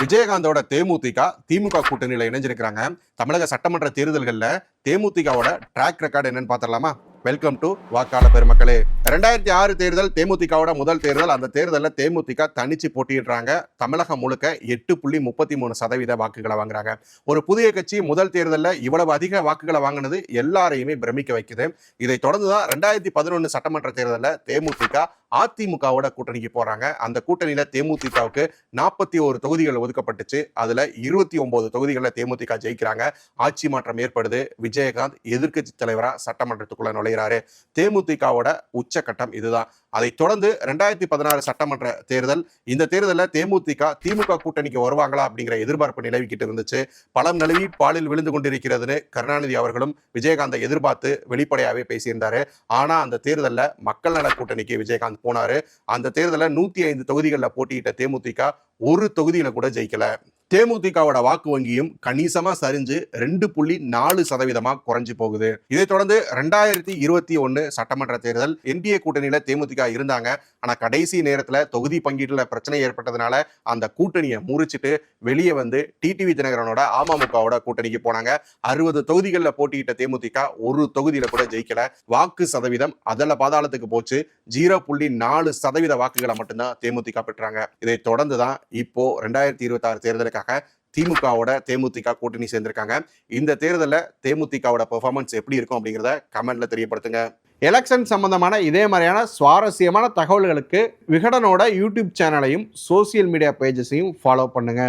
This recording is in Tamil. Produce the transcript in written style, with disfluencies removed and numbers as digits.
விஜயகாந்தோட தேமுதிக திமுக கூட்டணியில இணைஞ்சிருக்கிறாங்க. தமிழக சட்டமன்ற தேர்தல்கள்ல தேமுதிகவோட ட்ராக் ரெக்கார்டு என்னன்னு பாத்திரலாமா? வெல்கம் டு வாக்காள பெருமக்களே. 2006 தேர்தல் தேமுதிகவோட முதல் தேர்தல். அந்த தேர்தலில் தேமுதிக தனிச்சு போட்டியிடுறாங்க. தமிழகம் முழுக்க 8.33% வாக்குகளை வாங்குறாங்க. ஒரு புதிய கட்சி முதல் தேர்தலில் இவ்வளவு அதிக வாக்குகளை வாங்கினது எல்லாரையுமே பிரமிக்க வைக்குது. இதை தொடர்ந்துதான் 2011 சட்டமன்ற தேர்தலில் தேமுதிக அதிமுகவோட கூட்டணிக்கு போறாங்க. அந்த கூட்டணியில தேமுதிகவுக்கு 41 தொகுதிகள் ஒதுக்கப்பட்டுச்சு. அதுல 29 தொகுதிகளில் தேமுதிக ஜெயிக்கிறாங்க. ஆட்சி மாற்றம் ஏற்படுது. விஜயகாந்த் எதிர்க்கட்சி தலைவரா சட்டமன்றத்துக்குள்ள நுழைகிறாரு. தேமுதிகவோட உச்சகட்டம் இதுதான். அதை தொடர்ந்து 2016 சட்டமன்ற தேர்தல். இந்த தேர்தலில் தேமுதிக திமுக கூட்டணிக்கு வருவாங்களா அப்படிங்கிற எதிர்பார்ப்பு நிலவிக்கிட்டு இருந்துச்சு. பழம் நழுவி பாலில் விழுந்து கொண்டிருக்கிறதுன்னு கருணாநிதி அவர்களும் விஜயகாந்தை எதிர்பார்த்து வெளிப்படையாவே பேசியிருந்தாரு. ஆனா அந்த தேர்தலில் மக்கள் நல கூட்டணிக்கு விஜயகாந்த் போனாரு. அந்த தேர்தலில் 105 தொகுதிகளில் போட்டியிட்ட தேமுதிக ஒரு தொகுதியில கூட ஜெயிக்கல. தேமுதிகவோட வாக்கு வங்கியும் கணிசமா சரிஞ்சு 2.4% குறைஞ்சு போகுது. இதை தொடர்ந்து 2021 சட்டமன்ற தேர்தல். என்டிஏ கூட்டணியில தேமுதிக இருந்தாங்க. ஆனா கடைசி நேரத்துல தொகுதி பங்கீட்டுல பிரச்சனை ஏற்பட்டதுனால அந்த கூட்டணியை முறிச்சிட்டு வெளியே வந்து டிடிவி தினகரனோட அமமுகவோட கூட்டணிக்கு போனாங்க. 60 தொகுதிகளில் போட்டியிட்ட தேமுதிக ஒரு தொகுதியில கூட ஜெயிக்கல. வாக்கு சதவீதம் அதல பாதாளத்துக்கு போச்சு. 0.4% வாக்குகளை மட்டும்தான் தேமுதிக பெற்றாங்க. இதை தொடர்ந்துதான் இப்போ 2026 தேர்தலுக்காக திமுகவோட தேமுதிக கூட்டணி சேர்ந்திருக்காங்க. இந்த தேர்தலில் தேமுதிகவோட பெர்ஃபார்மன்ஸ் எப்படி இருக்கும் அப்படிங்கிறத கமெண்ட்ல தெரியப்படுத்துங்க. எலெக்ஷன் சம்பந்தமான இதே மாதிரியான சுவாரஸ்யமான தகவல்களுக்கு விகடனோட யூடியூப் சேனலையும் சோசியல் மீடியா பேஜஸையும் ஃபாலோ பண்ணுங்க.